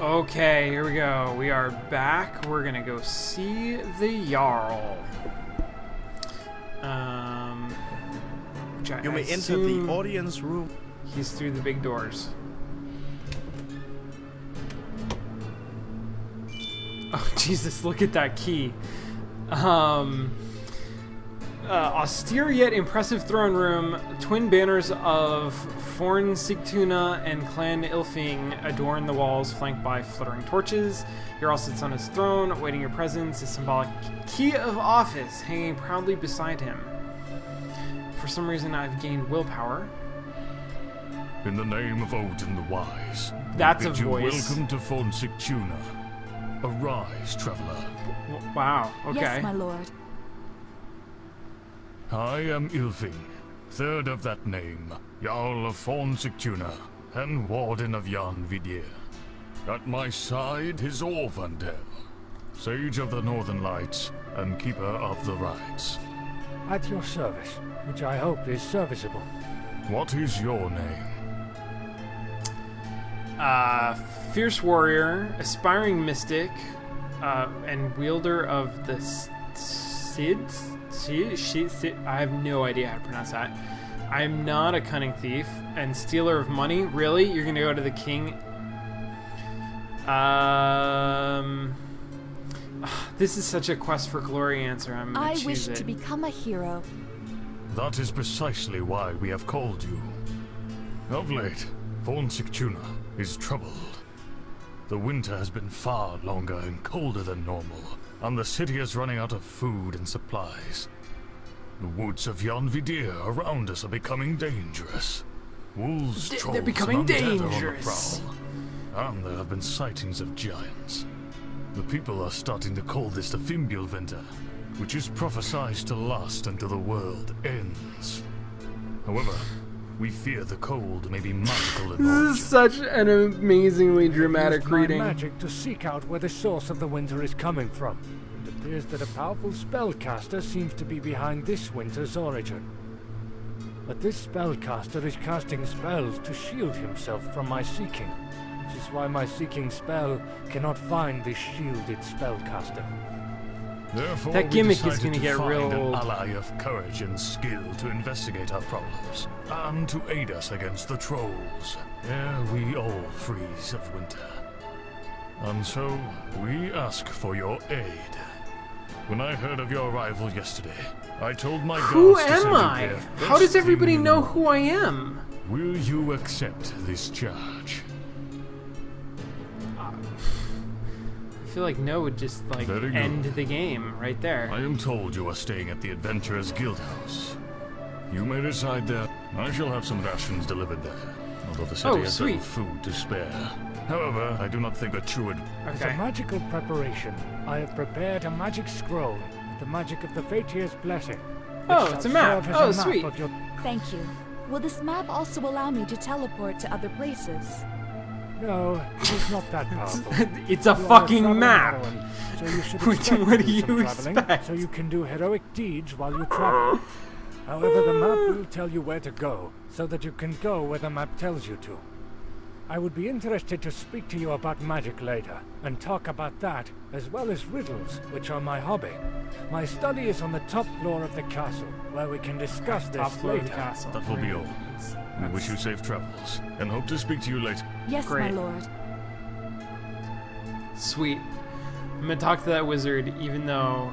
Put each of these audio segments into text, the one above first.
Okay, here we go. We are back. We're gonna go see the Jarl. You may enter the audience room. He's through the big doors. Oh, Jesus, look at that key. Austere yet impressive throne room. Twin banners of Forn Sigtuna and Clan Ilfing adorn the walls, flanked by fluttering torches. Jarl sits on his throne, awaiting your presence, a symbolic key of office hanging proudly beside him. For some reason, I've gained willpower. In the name of Odin the Wise, That's we a bid you voice. welcome to Forn Sigtuna. Arise, traveler. Wow, okay. Yes, my lord. I am Ilfing, third of that name, Jarl of Forn Sigtuna, and Warden of Jan Vidir. At my side is Orvandel, Sage of the Northern Lights and Keeper of the Rites. At your service, which I hope is serviceable. What is your name? Fierce warrior, aspiring mystic, and wielder of the Sid. I have no idea how to pronounce that. I am not a cunning thief and stealer of money. Really? You're gonna go to the king? This is such a quest for glory answer. I'm gonna choose wish it. to become a hero. That is precisely why we have called you. Of late, Forn Sigtuna is troubled. The winter has been far longer and colder than normal, and the city is running out of food and supplies. The woods of Jan Vidir around us are becoming dangerous. Wolves, trolls, they're becoming and undead dangerous. are on the prowl, and there have been sightings of giants. The people are starting to call this the Fimbulvinter, which is prophesied to last until the world ends. However, we fear the cold may be magical in This origin. is such an amazingly dramatic Used my reading. magic to seek out where the source of the winter is coming from. It appears that a powerful spellcaster seems to be behind this winter's origin. But this spellcaster is casting spells to shield himself from my seeking, which is why my seeking spell cannot find this shielded spellcaster. Therefore, That we gimmick is decided gonna to get find real an old. ally of courage and skill to investigate our problems, and to aid us against the trolls, ere we all freeze of winter. And so, we ask for your aid. When I heard of your arrival yesterday, I told my Who guards to am send you I? here How does first everybody thing know in the who I am? Will you accept this charge? I feel like no would just like Very good. end the game right there. I am told you are staying at the Adventurers Guild House. You may reside there. I shall have some rations delivered there, although the city has sweet. little food to spare. However, I do not think a true As a Okay. magical preparation, I have prepared a magic scroll, the magic of the Fatir's blessing. which Oh, shall it's a map. serve as Oh, a map sweet. of your Thank you. Will this map also allow me to teleport to other places? No, it is not that powerful. It's a You are fucking traveling map. heroine, so you should What expect do to do some you traveling, expect? So you can do heroic deeds while you travel. However, the map will tell you where to go, so that you can go where the map tells you to. I would be interested to speak to you about magic later, and talk about that, as well as riddles, which are my hobby. My study is on the top floor of the castle, where we can discuss Top this floor of the later. castle. That will be all. We wish you safe travels, and hope to speak to you later. Yes, Great. my lord. Sweet. I'm gonna talk to that wizard, even though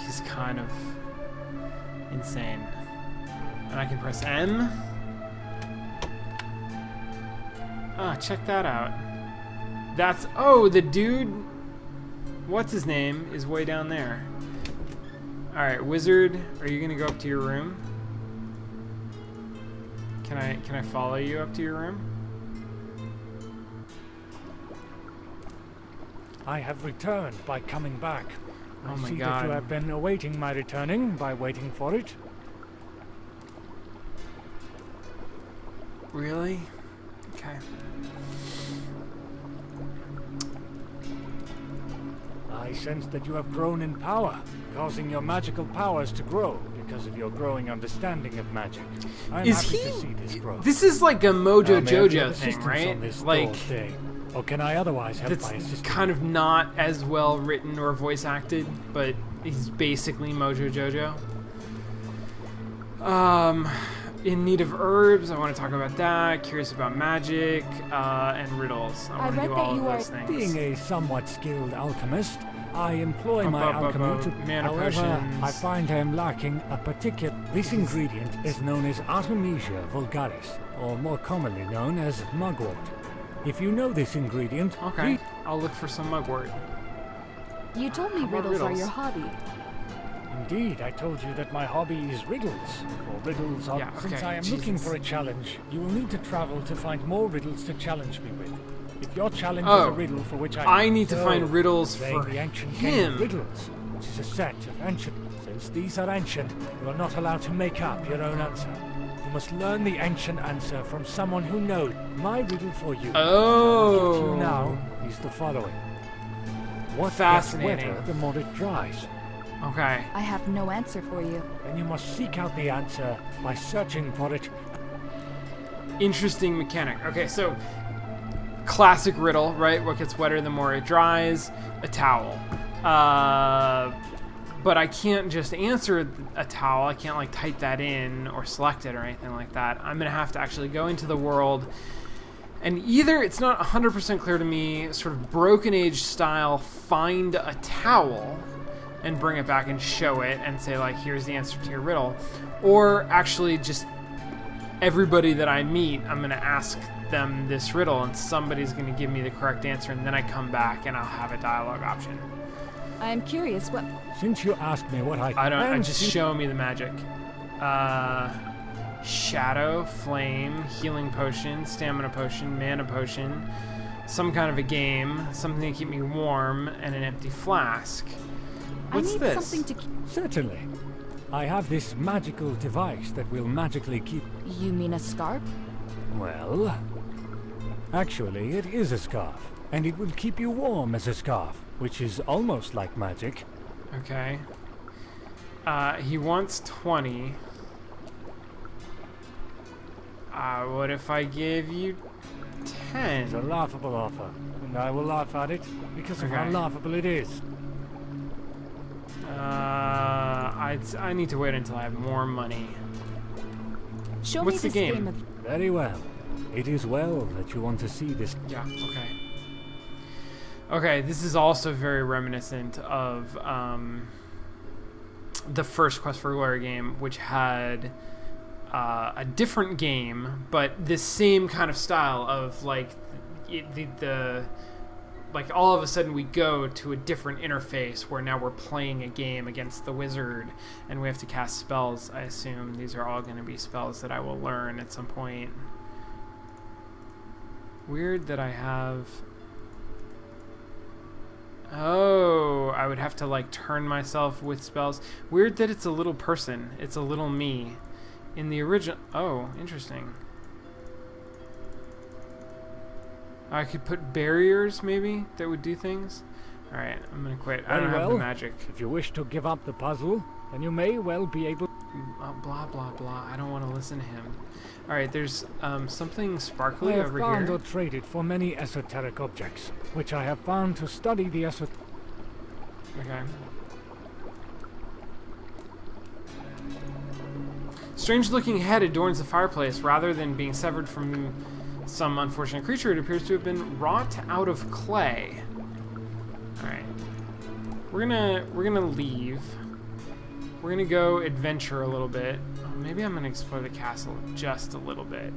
he's kind of insane. And I can press M. Ah, check that out. That's the dude. What's his name is way down there. All right, wizard, are you gonna go up to your room? Can I follow you up to your room? I have returned by coming back. Oh I my see God. that you have been awaiting my returning by waiting for it. Really? Okay. I sense that you have grown in power, causing your magical powers to grow because of your growing understanding of magic. I'm Is happy he? to see this growth. This is like a Mojo Now, may I be of Jojo thing, assistance right? on this Like, dull day? Or can I otherwise help That's by assisting? kind of not as well written or voice acted, but he's basically Mojo Jojo. In need of herbs, I want to talk about that. Curious about magic, and riddles. I want to read do that all of you are those things. Being a somewhat skilled alchemist, I employ my Up, alchemy to... mana However, potions. I find I am lacking a particular... This ingredient is known as Artemisia vulgaris, or more commonly known as mugwort. If you know this ingredient, Okay, I'll look for some mugwort. You told me How about riddles are riddles? your hobby. Indeed, I told you that my hobby is riddles. Or riddles are... Yeah, Since okay, I am looking Jesus. for a challenge, you will need to travel to find more riddles to challenge me with. If your challenge Oh, is a riddle for which I need to find riddles playing for the ancient game him. of riddles, which is a set of ancient... Since these are ancient, you are not allowed to make up your own answer. You must learn the ancient answer from someone who knows. My riddle for you. Oh. To you now is the following. What Fascinating. gets wetter the more it dries? Okay. I have no answer for you. Then you must seek out the answer by searching for it. Interesting mechanic. Okay, so classic riddle, right? What gets wetter the more it dries? A towel. But I can't just answer a towel. I can't like type that in or select it or anything like that. I'm gonna have to actually go into the world, and either it's not 100% clear to me, sort of Broken Age style, find a towel and bring it back and show it and say like, here's the answer to your riddle, or actually just everybody that I meet, I'm gonna ask them this riddle and somebody's gonna give me the correct answer, and then I come back and I'll have a dialogue option. I am curious what... Since you asked me what I just show me the magic. Shadow, flame, healing potion, stamina potion, mana potion, some kind of a game, something to keep me warm, and an empty flask. What's I need this? something to... Certainly. I have this magical device that will magically keep... You mean a scarf? Well... Actually, it is a scarf. And it will keep you warm as a scarf, which is almost like magic. Okay. He wants 20. What if I give you 10? It's a laughable offer, and I will laugh at it because of how Okay. laughable it is. I need to wait until I have more money. Show What's me the this game? of... Very well. It is well that you want to see this. Yeah, okay. Okay, this is also very reminiscent of the first Quest for Glory game, which had a different game, but this same kind of style of like like all of a sudden we go to a different interface where now we're playing a game against the wizard and we have to cast spells. I assume these are all going to be spells that I will learn at some point. Weird that I have... Oh, I would have to like turn myself with spells. Weird that it's a little person. It's a little me. In the original... Oh, interesting. I could put barriers, maybe, that would do things. Alright, I'm gonna quit. I don't have the magic. If you wish to give up the puzzle, then you may well be able... Blah, blah, blah. I don't want to listen to him. Alright, there's something I sparkly have over found here. or traded for many esoteric objects, which I have found to study the esoteric... Okay. Strange-looking head adorns the fireplace. Rather than being severed from some unfortunate creature, it appears to have been wrought out of clay. All right, we're gonna leave. We're gonna go adventure a little bit. Oh, maybe I'm gonna explore the castle just a little bit,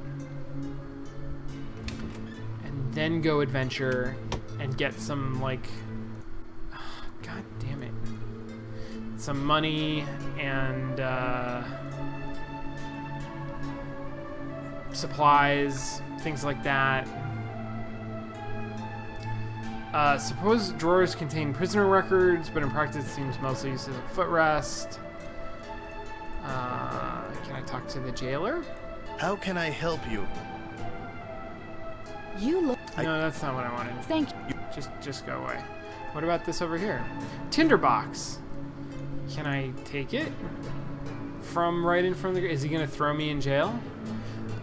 and then go adventure and get some like. God damn it! Some money and. Supplies, things like that. Suppose drawers contain prisoner records, but in practice it seems mostly used as a footrest. Can I talk to the jailer? How can I help you? You look... No, that's not what I wanted. Thank you. Just go away. What about this over here? Tinderbox. Can I take it? From right in front of the... Is he gonna throw me in jail?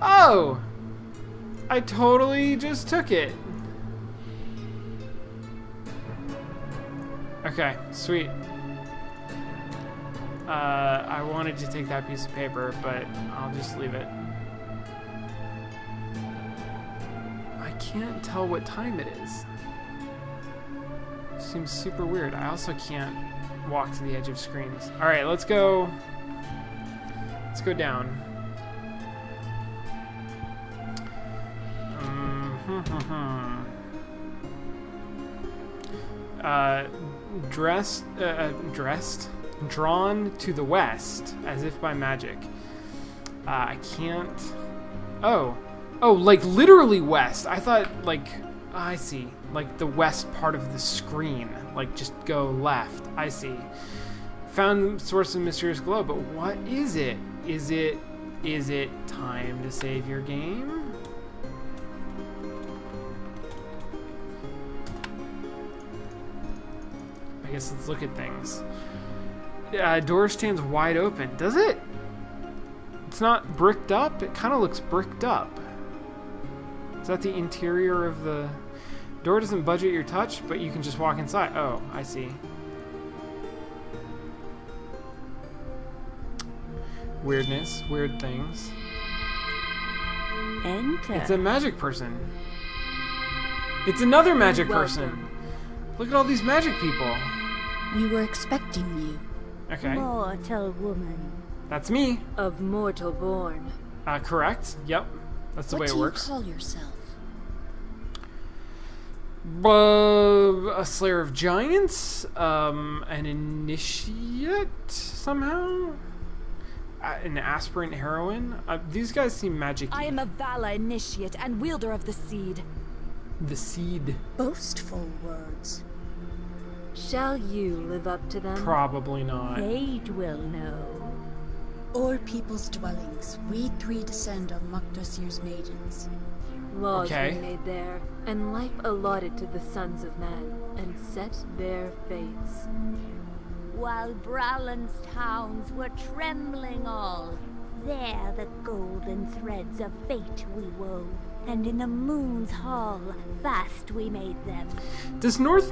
Oh! I totally just took it. Okay, sweet. I wanted to take that piece of paper, but I'll just leave it. I can't tell what time it is. Seems super weird. I also can't walk to the edge of screens. All right, let's go. Let's go down. Drawn to the west, as if by magic. I can't. Oh, like literally west. I thought like, I see, like the west part of the screen. Like just go left. I see. Found source of mysterious glow, but what is it? Is it time to save your game? I guess let's look at things. Door stands wide open. Does it? It's not bricked up? It kind of looks bricked up. Is that the interior of the... Door doesn't budge at your touch, but you can just walk inside. Oh, I see. Weirdness. Weird things. Enter. It's a magic person. It's another magic person. Look at all these magic people. We were expecting you. Okay. Mortal woman. That's me. Of mortal born. Correct. Yep. That's the way it works. What do you call yourself? A slayer of giants, an initiate somehow, an aspirant heroine. These guys seem magic-y. I am a Vala initiate and wielder of the seed. The seed. Boastful words. Shall you live up to them? Probably not. Fate will know. O'er people's dwellings, we three descend of Makdosir's maidens. Laws Okay. were made there, and life allotted to the sons of men, and set their fates. While Bralan's towns were trembling all, there the golden threads of fate we wove, and in the moon's hall fast we made them. Does Norse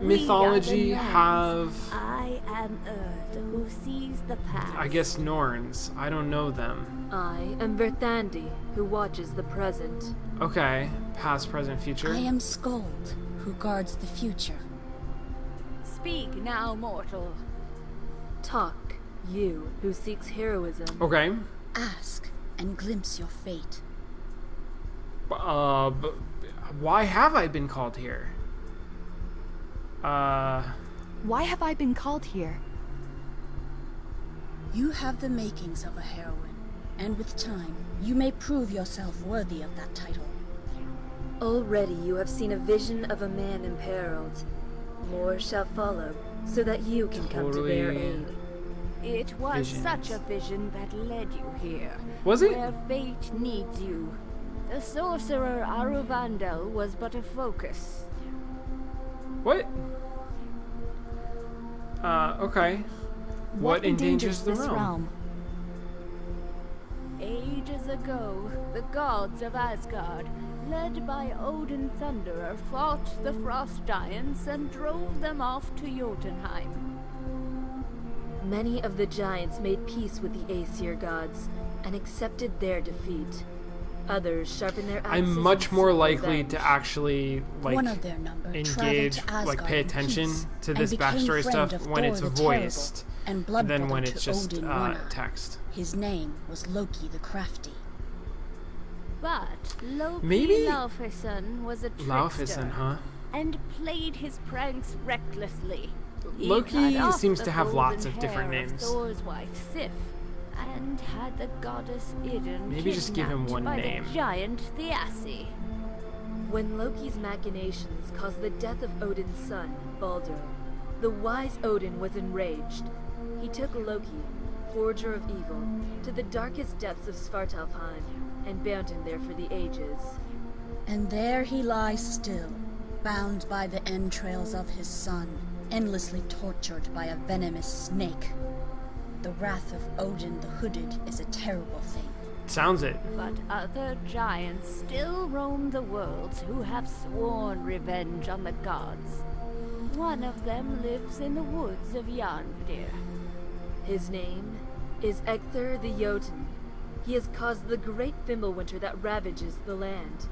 mythology We are the have... Norns. I am Earth, who sees the past. I guess Norns. I don't know them. I am Verthandi, who watches the present. Okay. Past, present, future. I am Skuld, who guards the future. Speak now, mortal. Talk, you who seeks heroism. Okay. Ask and glimpse your fate. But why have I been called here? Why have I been called here? You have the makings of a heroine, and with time, you may prove yourself worthy of that title. Already you have seen a vision of a man imperiled. More shall follow, so that you can come to their Totally. aid. It was Visions. such a vision that led you here. Was it? Where fate needs you. The sorcerer Aruvandel was but a focus. What? Okay. What endangers the this realm? Ages ago, the gods of Asgard, led by Odin Thunderer, fought the frost giants and drove them off to Jotunheim. Many of the giants made peace with the Aesir gods and accepted their defeat. Others sharpened their axes. I'm much and more sought likely revenge. to actually One of their number engage, traveled to like Asgard pay in attention peace to and this became backstory friend stuff of when Thor it's the voiced, Terrible, and blood than when brother it's to just Odin Ragnar. text. His name was Loki the Crafty. But Loki Maybe- Laufeyson was a trickster Laufeyson, huh? and played his pranks recklessly. He Loki cut off seems the to have lots golden of different hair of names. Thor's wife Sif, and had the goddess Idun Maybe just give him kidnapped one by name. the giant Thiassi. When Loki's machinations caused the death of Odin's son, Baldur, the wise Odin was enraged. He took Loki, forger of evil, to the darkest depths of Svartalfheim and bound him there for the ages. And there he lies still, bound by the entrails of his son, endlessly tortured by a venomous snake. The wrath of Odin the Hooded is a terrible thing. Sounds it. But other giants still roam the worlds who have sworn revenge on the gods. One of them lives in the woods of Yarnvadir. His name is Ecthir the Jotun. He has caused the great Fimbulwinter that ravages the land.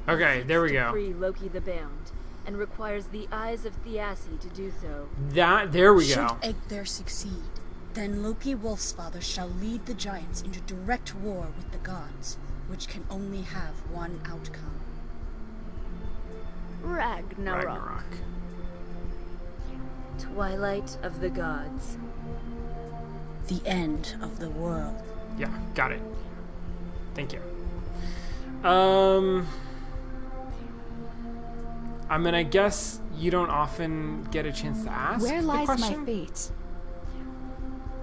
Okay, there we To go. free Loki the Bound, and requires the eyes of Thiassi to do so. There we Should go. Egther succeed, then Loki Wolfsfather shall lead the giants into direct war with the gods, which can only have one outcome. Ragnarok. Twilight of the Gods. The end of the world. Yeah, got it. Thank you. I mean, I guess you don't often get a chance to ask Where the lies my question. fate?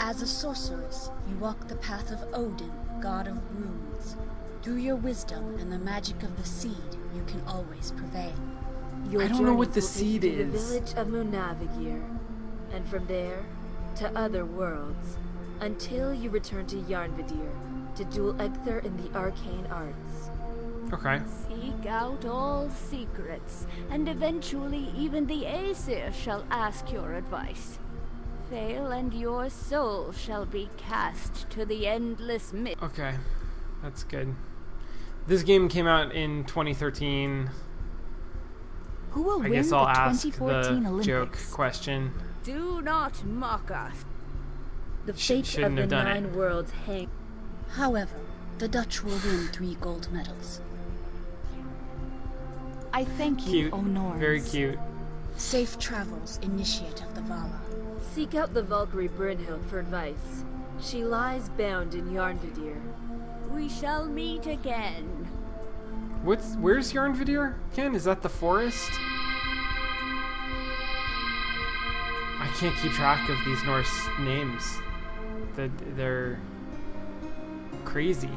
As a sorceress, you walk the path of Odin, god of runes. Through your wisdom and the magic of the seed, you can always prevail. Your I don't know what journey the will seed take you to the is. village of Munavigir, and from there to other worlds, until you return to Yarnvadir to duel Ecthir in the arcane arts. Okay. Seek out all secrets, and eventually even the Aesir shall ask your advice. Fail, and your soul shall be cast to the endless mist. Okay. That's good. This game came out in 2013. Who will I win guess the I'll ask 2014 the Olympics? joke question. Do not mock us. The fate of shouldn't the have done it. 9 worlds hang. However, the Dutch will win 3 gold medals. I thank you, Cute. O Norns. Very cute. Safe travels, Initiate of the Vala. Seek out the Valkyrie Brynhild for advice. She lies bound in Yarnvadir. We shall meet again. Where's Yarnvadir again? Is that the forest? I can't keep track of these Norse names. They're crazy.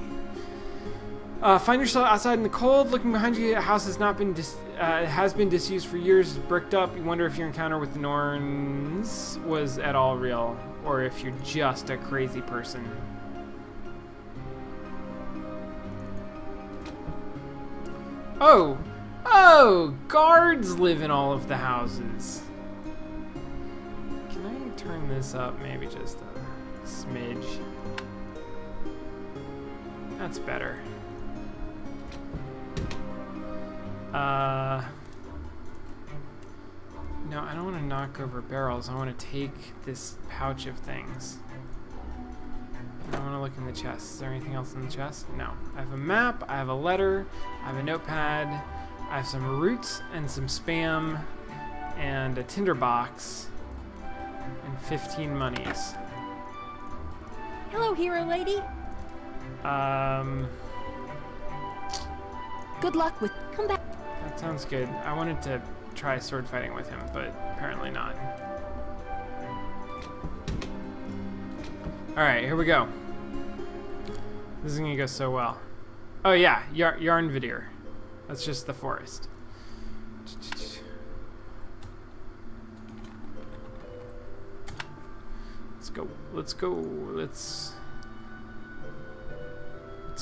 Find yourself outside in the cold, looking behind you. A house has been disused for years, bricked up. You wonder if your encounter with the Norns was at all real, or if you're just a crazy person. Oh, guards live in all of the houses. Can I turn this up maybe just a smidge? That's better. No, I don't want to knock over barrels. I want to take this pouch of things. I want to look in the chest. Is there anything else in the chest? No. I have a map, I have a letter, I have a notepad, I have some roots and some spam, and a tinderbox, and 15 monies. Hello, hero lady. Good luck with. Come back. That sounds good. I wanted to try sword fighting with him, but apparently not. Alright, here we go. This is gonna go so well. Oh yeah, Yarnvadir. That's just the forest. Let's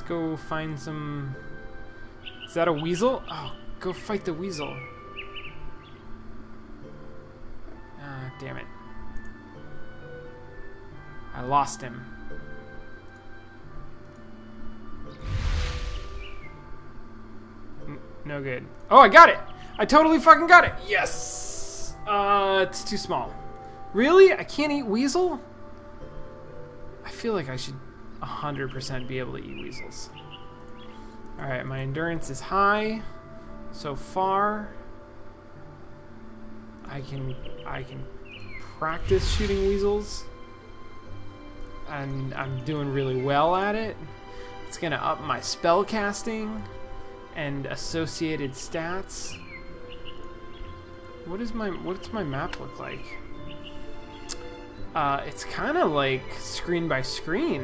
go find some... Is that a weasel? Oh, go fight the weasel. Ah, damn it. I lost him. No good. Oh, I got it! I totally fucking got it! Yes! It's too small. Really? I can't eat weasel? I feel like I should 100% be able to eat weasels. Alright, my endurance is high. So far, I can practice shooting weasels. And I'm doing really well at it. It's gonna up my spell casting and associated stats. What's my map look like? It's kind of like screen by screen,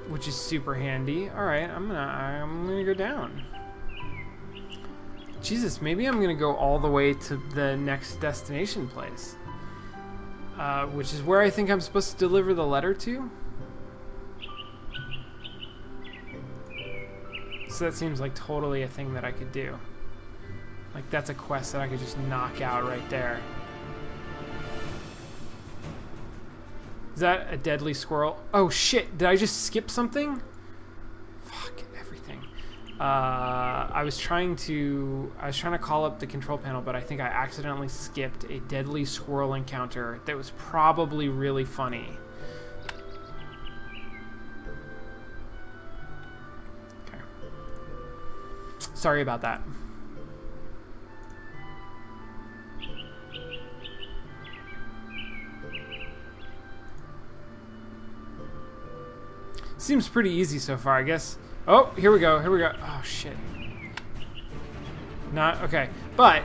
which is super handy. All right, I'm gonna go down. Jesus, maybe I'm gonna go all the way to the next destination place, which is where I think I'm supposed to deliver the letter to. So that seems like totally a thing that I could do. Like, that's a quest that I could just knock out right there. Is that a deadly squirrel? Oh shit, did I just skip something? Fuck, everything. I was trying to call up the control panel, but I think I accidentally skipped a deadly squirrel encounter that was probably really funny. Okay. Sorry about that. Seems pretty easy so far, I guess. Oh, here we go. Here we go. Oh, shit. Not okay. But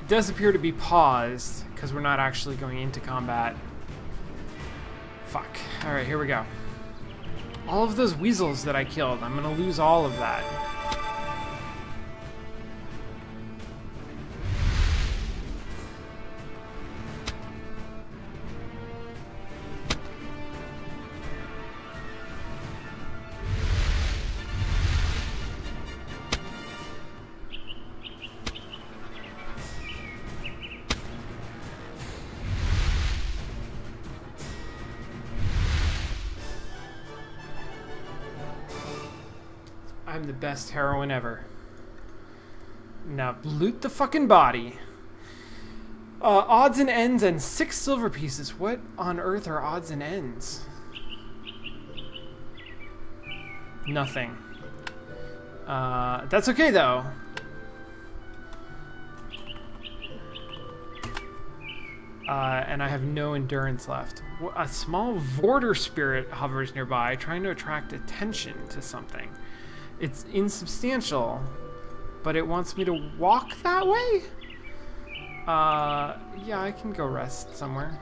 it does appear to be paused because we're not actually going into combat. Fuck. All right, here we go. All of those weasels that I killed, I'm going to lose all of that. I'm the best heroine ever. Now loot the fucking body. Odds and ends and 6 silver pieces. What on earth are odds and ends? Nothing. That's okay though. And I have no endurance left. A small Vorder spirit hovers nearby, trying to attract attention to something. It's insubstantial, but it wants me to walk that way? Yeah, I can go rest somewhere.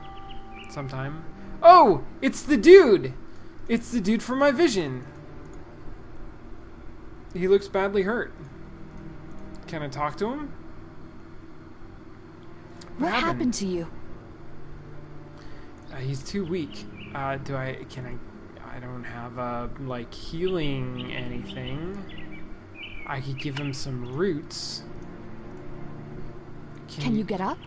Sometime. Oh! It's the dude! It's the dude from my vision. He looks badly hurt. Can I talk to him? What happened to you? He's too weak. I don't have, like, healing anything. I could give him some roots. Can you get up?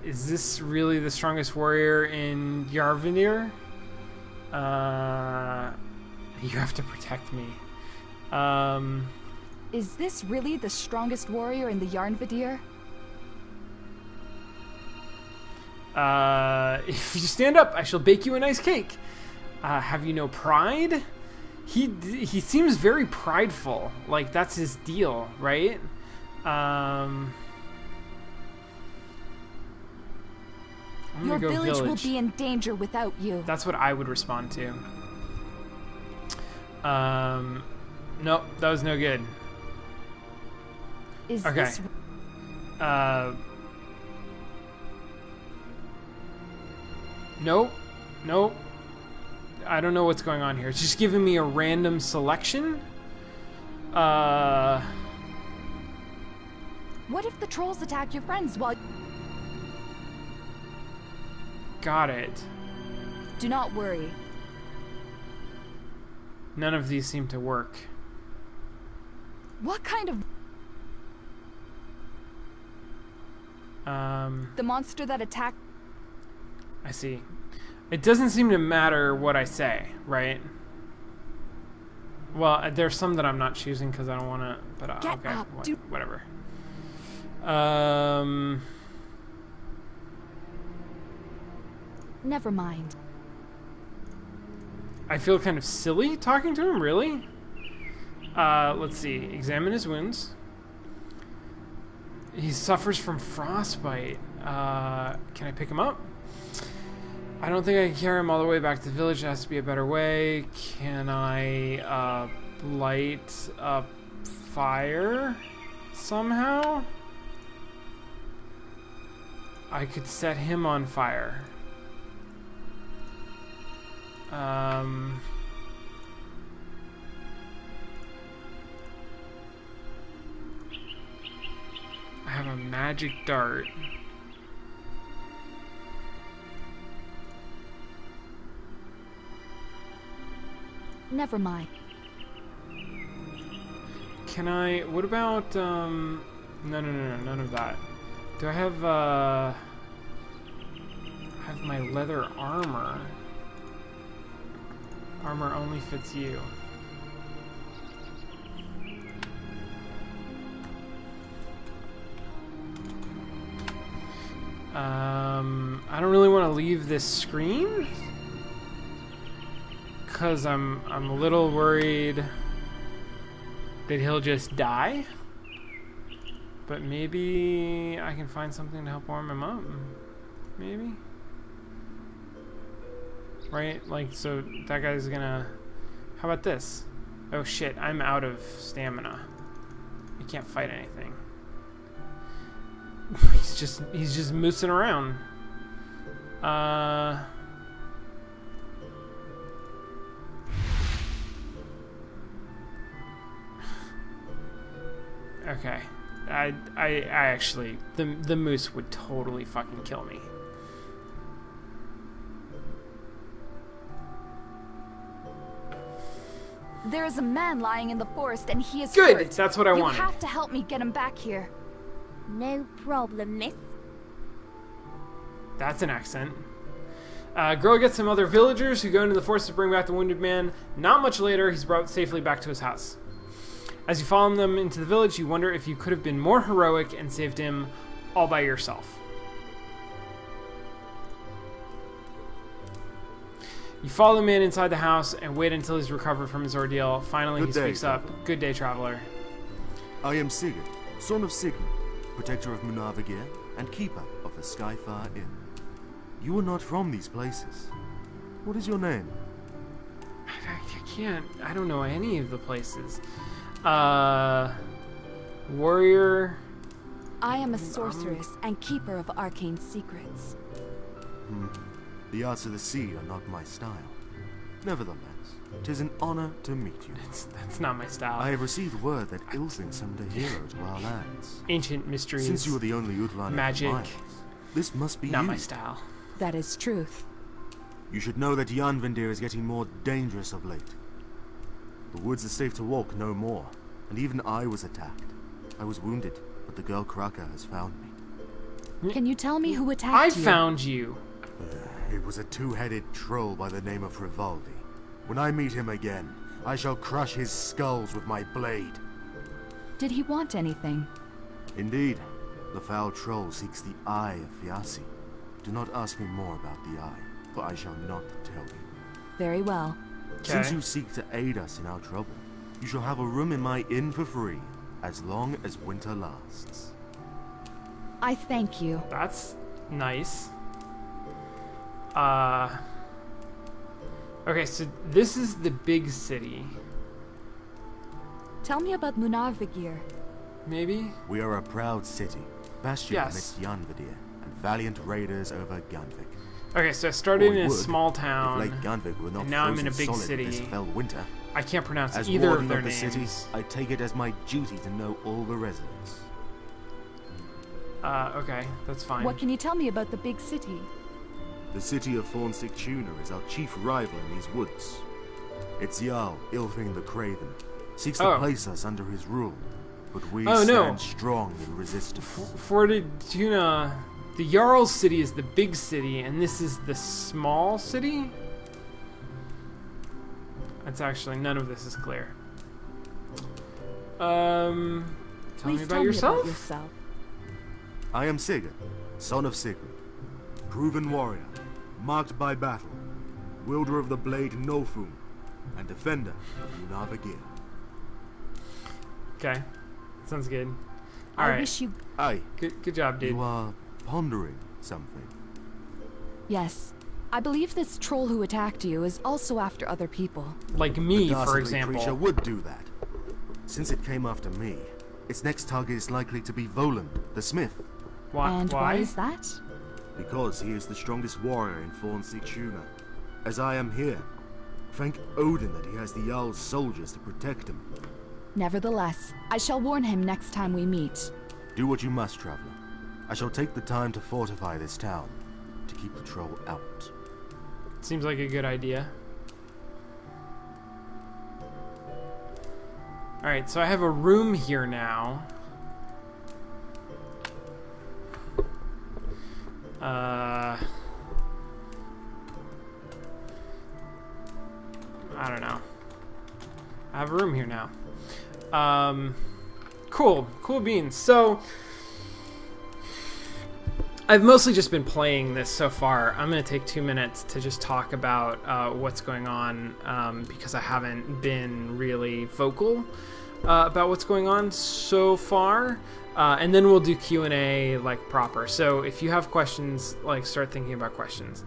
Is this really the strongest warrior in Yarvanir? You have to protect me. Is this really the strongest warrior in the Yarnvadir? If you stand up, I shall bake you a nice cake. Have you no pride? He seems very prideful. Like, that's his deal, right? Your village will be in danger without you. That's what I would respond to. Nope, that was no good. Is okay. This... Nope. Nope. I don't know what's going on here. It's just giving me a random selection. What if the trolls attack your friends while... Got it. Do not worry. None of these seem to work. What kind of... The monster that attacked... I see. It doesn't seem to matter what I say, right? Well, there's some that I'm not choosing because I don't want to, but Get okay, up, whatever. Never mind. I feel kind of silly talking to him, really? Let's see. Examine his wounds. He suffers from frostbite. Can I pick him up? I don't think I can carry him all the way back to the village. There has to be a better way. Can I light a fire somehow? I could set him on fire. I have a magic dart. never mind. Can I... What about... No, none of that. Do I have my leather armor? Armor only fits you. I don't really want to leave this screen because I'm a little worried that he'll just die. But maybe I can find something to help warm him up. Maybe. Right? Like, so that guy's gonna... How about this? Oh shit, I'm out of stamina. I can't fight anything. He's just moosing around. Okay. I actually, the moose would totally fucking kill me. There is a man lying in the forest and he is Good! hurt. That's what I wanted. You have to help me get him back here. No problem, miss. That's an accent. Girl gets some other villagers who go into the forest to bring back the wounded man. Not much later, he's brought safely back to his house. As you follow them into the village, you wonder if you could have been more heroic and saved him all by yourself. You follow the man inside the house and wait until he's recovered from his ordeal. Finally, he speaks up. Good day, traveler. I am Sigurd, son of Sigmund, protector of Munavagir and keeper of the Skyfar Inn. You are not from these places. What is your name? I don't know any of the places. Warrior. I am a sorceress and keeper of arcane secrets. The arts of the sea are not my style. Nevertheless, 'tis an honor to meet you. That's not my style. I have received word that Ilfin summoned a hero to our lands. Ancient mysteries. Since you are the only Utlan magic. of miles, this must be not you. my style. That is truth. You should know that Yarnvindir is getting more dangerous of late. The woods are safe to walk no more, and even I was attacked. I was wounded, but the girl Kraka has found me. Can you tell me who attacked you? I found you. It was a two-headed troll by the name of Frivaldi. When I meet him again, I shall crush his skulls with my blade. Did he want anything? Indeed. The foul troll seeks the eye of Fiasi. Do not ask me more about the eye, for I shall not tell you. Very well. Since you seek to aid us in our trouble, you shall have a room in my inn for free, as long as winter lasts. I thank you. That's nice. Okay, so this is the big city. Tell me about Munavagir. Maybe? We are a proud city, bastion amidst Yarnvidir, and valiant raiders over Gunvik. Okay, so I started in a small town, if Lake Gunvik were not and now I'm in a big solid city. This fell winter. I can't pronounce As either warden of their of the names. city, I take it as my duty to know all the residents. Okay, that's fine. What can you tell me about the big city? The city of Thornstic Tuna is our chief rival in these woods. Its Jarl, Ilfing the Craven, seeks to place us under his rule, but we stand strong in resistance. Fortuna, the Jarl's city is the big city, and this is the small city? That's actually, none of this is clear. Tell me about yourself. I am Sigurd, son of Sigmund, proven warrior, marked by battle, wielder of the blade Nofum, and defender of Munavagir. Okay, sounds good. All I right. wish you... Aye. Good job, dude. You are pondering something. Yes. I believe this troll who attacked you is also after other people. Like me, The for dastardly example. creature would do that. Since it came after me, its next target is likely to be Voland, the smith. Why is that? Because he is the strongest warrior in Thornstic Tuna. As I am here, thank Odin that he has the Jarl's soldiers to protect him. Nevertheless, I shall warn him next time we meet. Do what you must, traveler. I shall take the time to fortify this town, to keep the troll out. Seems like a good idea. Alright, so I have a room here now. I don't know. I have a room here now. Cool beans. So I've mostly just been playing this so far. I'm going to take 2 minutes to just talk about what's going on, because I haven't been really vocal about what's going on so far. And then we'll do Q&A like proper. So if you have questions, like start thinking about questions.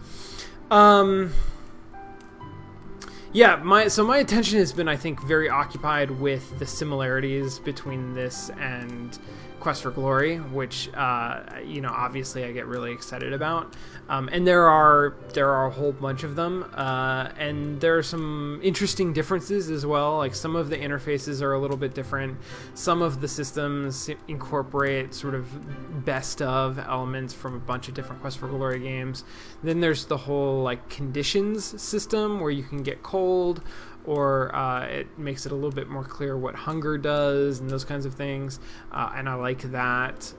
Yeah, my attention has been, I think, very occupied with the similarities between this and Quest for Glory, which obviously I get really excited about, and there are a whole bunch of them, and there are some interesting differences as well. Like some of the interfaces are a little bit different. Some of the systems incorporate sort of best of elements from a bunch of different Quest for Glory games. Then there's the whole like conditions system where you can get cold, or it makes it a little bit more clear what hunger does and those kinds of things, and I like that.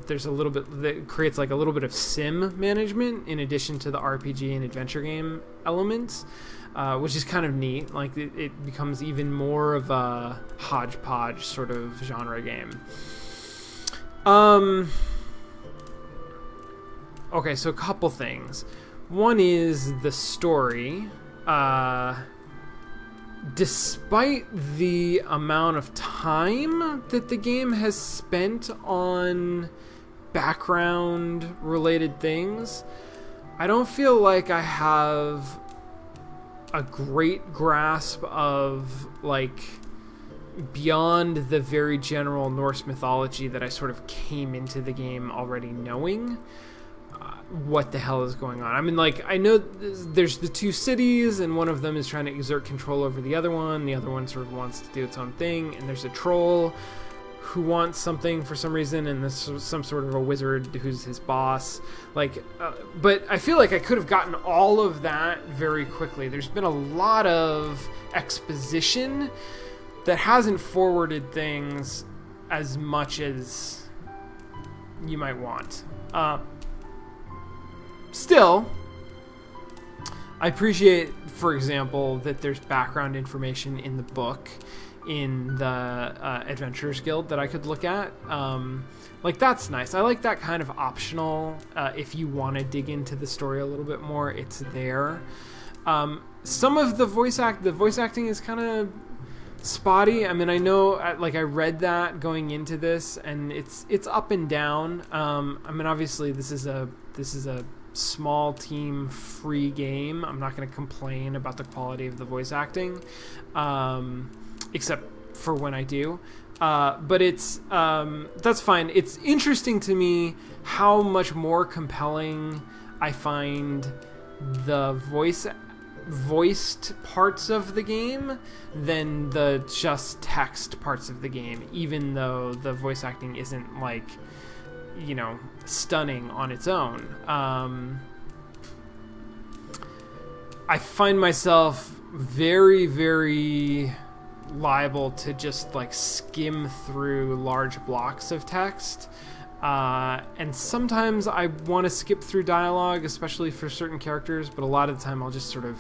There's a little bit that creates like a little bit of sim management in addition to the RPG and adventure game elements, which is kind of neat. Like it becomes even more of a hodgepodge sort of genre game. Okay, so a couple things. One is the story. Despite the amount of time that the game has spent on background related things, I don't feel like I have a great grasp of like beyond the very general Norse mythology that I sort of came into the game already knowing. What the hell is going on? I mean, like, I know there's the two cities, and one of them is trying to exert control over the other one. The other one sort of wants to do its own thing, and there's a troll who wants something for some reason, and there's some sort of a wizard who's his boss. Like, but I feel like I could have gotten all of that very quickly. There's been a lot of exposition that hasn't forwarded things as much as you might want. Still, I appreciate, for example, that there's background information in the book in the Adventurers Guild that I could look at. Like, that's nice. I like that kind of optional. If you want to dig into the story a little bit more, it's there. Some of the voice acting is kind of spotty. I mean, I know, like, I read that going into this, and it's up and down. I mean, obviously, this is a small team free game. I'm not going to complain about the quality of the voice acting, except for when I do. But it's that's fine. It's interesting to me how much more compelling I find the voiced parts of the game than the just text parts of the game, even though the voice acting isn't like, you know, stunning on its own. I find myself very, very liable to just like skim through large blocks of text, and sometimes I want to skip through dialogue, especially for certain characters, but a lot of the time I'll just sort of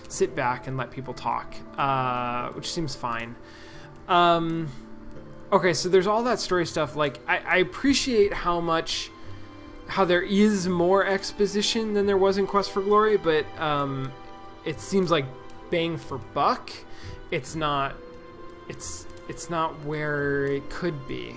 sit back and let people talk, which seems fine. Okay, so there's all that story stuff. Like, I appreciate how there is more exposition than there was in Quest for Glory, but it seems like bang for buck. It's not where it could be.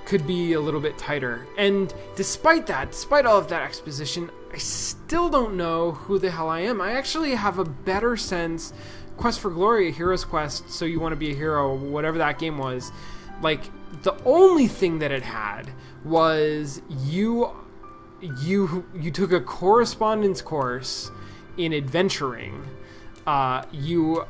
Could be a little bit tighter. And despite all of that exposition, I still don't know who the hell I am. I actually have a better sense. Quest for Glory, Hero's Quest, So You Want to Be a Hero, whatever that game was, like, the only thing that it had was you took a correspondence course in adventuring. You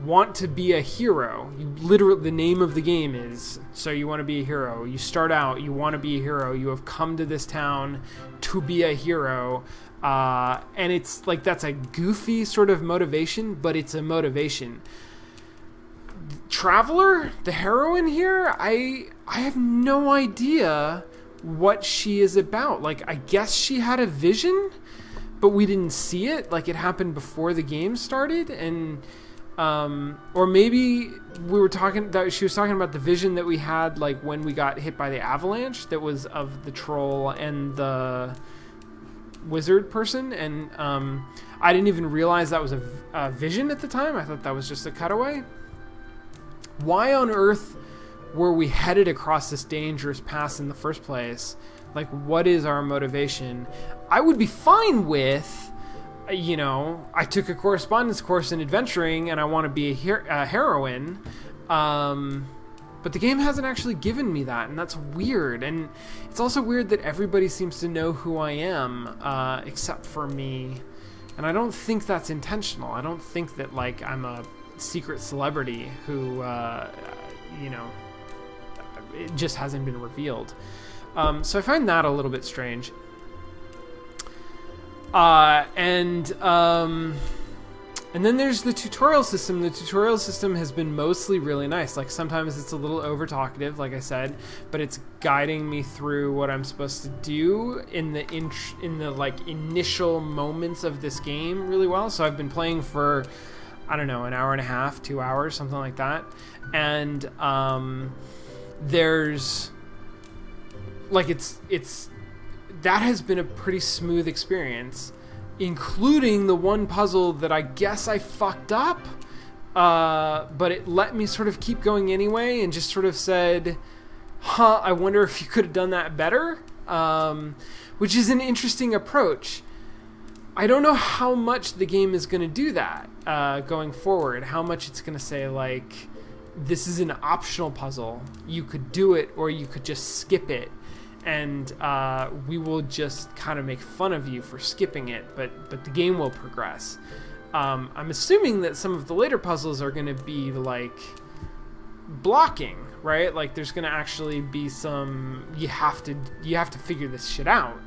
want to be a hero. You literally, the name of the game is So You Want to Be a Hero. You start out, you want to be a hero. You have come to this town to be a hero. And it's like, that's a goofy sort of motivation, but it's a motivation. Traveler, the heroine here, I have no idea what she is about. Like, I guess she had a vision, but we didn't see it. Like, it happened before the game started, and or maybe we were talking that she was talking about the vision that we had, like when we got hit by the avalanche, that was of the troll and the wizard person, and I didn't even realize that was a vision at the time. I thought that was just a cutaway. Why on earth were we headed across this dangerous pass in the first place? Like, what is our motivation? I would be fine with, I took a correspondence course in adventuring and I want to be a heroine, but the game hasn't actually given me that, and that's weird. And it's also weird that everybody seems to know who I am, except for me, and I don't think that's intentional. I don't think that, like, I'm a secret celebrity who, it just hasn't been revealed. So I find that a little bit strange. And then there's the tutorial system. The tutorial system has been mostly really nice. Like, sometimes it's a little over talkative, like I said, but it's guiding me through what I'm supposed to do in the initial moments of this game really well. So I've been playing for, I don't know, an hour and a half, 2 hours, something like that. And there's, like, it's that has been a pretty smooth experience, including the one puzzle that I guess I fucked up, but it let me sort of keep going anyway, and just sort of said, I wonder if you could have done that better, which is an interesting approach. I don't know how much the game is going to do that going forward, how much it's going to say, like, this is an optional puzzle, you could do it or you could just skip it, and we will just kind of make fun of you for skipping it, but the game will progress. I'm assuming that some of the later puzzles are going to be like blocking, right? Like, there's going to actually be some, you have to figure this shit out.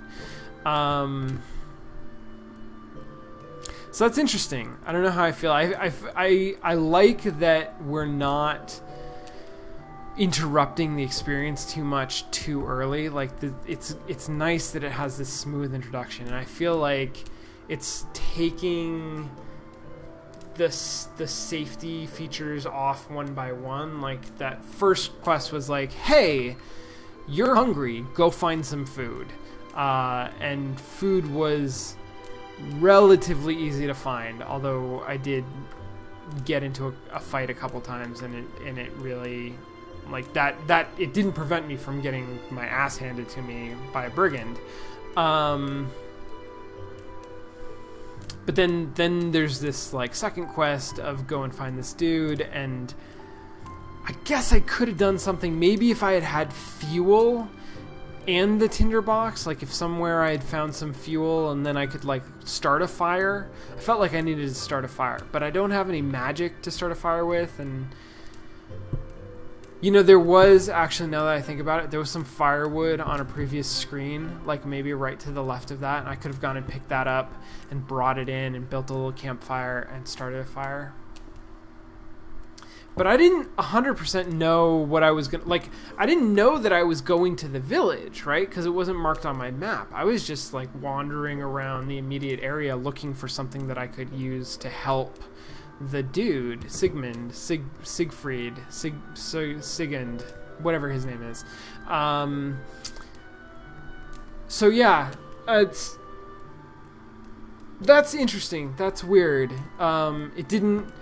So that's interesting. I don't know how I feel. I like that we're not interrupting the experience too much too early. Like, it's nice that it has this smooth introduction, and I feel like it's taking the safety features off one by one. Like, that first quest was like, hey, you're hungry, go find some food, and food was relatively easy to find, although I did get into a fight a couple times, and it really, like, that it didn't prevent me from getting my ass handed to me by a brigand. But then there's this, like, second quest of go and find this dude, and I guess I could have done something maybe if I had fuel and the tinderbox. Like, if somewhere I had found some fuel and then I could, like, start a fire. I felt like I needed to start a fire, but I don't have any magic to start a fire with. And there was actually, now that I think about it, there was some firewood on a previous screen, like maybe right to the left of that, and I could have gone and picked that up and brought it in and built a little campfire and started a fire. But I didn't 100% know what I was going to... Like, I didn't know that I was going to the village, right? Because it wasn't marked on my map. I was just, like, wandering around the immediate area looking for something that I could use to help the dude, Sigmund, Siegfried, Sigund, whatever his name is. So, yeah, that's interesting. That's weird. It didn't...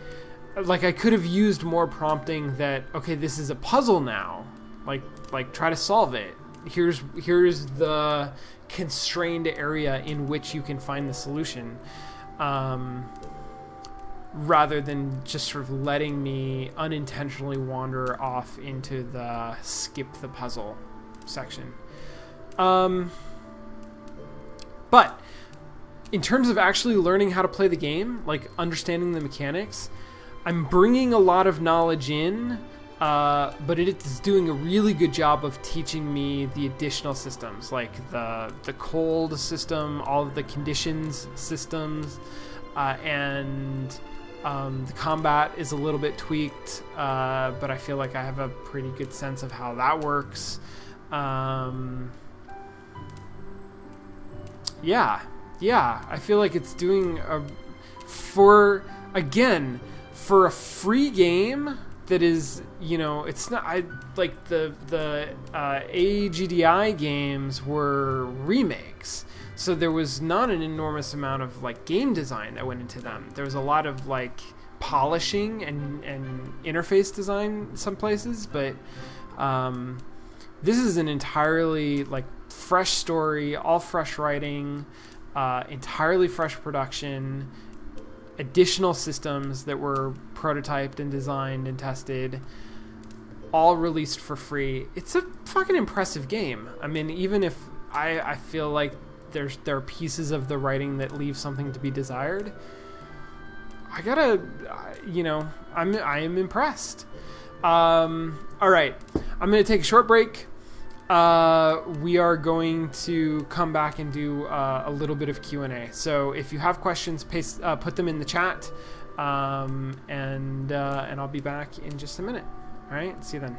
Like, I could have used more prompting that, okay, this is a puzzle now. Like try to solve it. Here's the constrained area in which you can find the solution. Rather than just sort of letting me unintentionally wander off into the skip the puzzle section. But in terms of actually learning how to play the game, like understanding the mechanics, I'm bringing a lot of knowledge in, but it is doing a really good job of teaching me the additional systems, like the cold system, all of the conditions systems, and The combat is a little bit tweaked, but I feel like I have a pretty good sense of how that works. Yeah, I feel like it's doing for a free game that is, it's not, like the AGDI games were remakes. So there was not an enormous amount of like game design that went into them. There was a lot of like polishing and interface design in some places, but this is an entirely like fresh story, all fresh writing, entirely fresh production, additional systems that were prototyped and designed and tested, all released for free. It's a fucking impressive game. I mean, even if I feel like there are pieces of the writing that leave something to be desired, I am impressed. All right, I'm gonna take a short break. We are going to come back and do a little bit of Q&A. So if you have questions, put them in the chat, and I'll be back in just a minute. All right, see you then.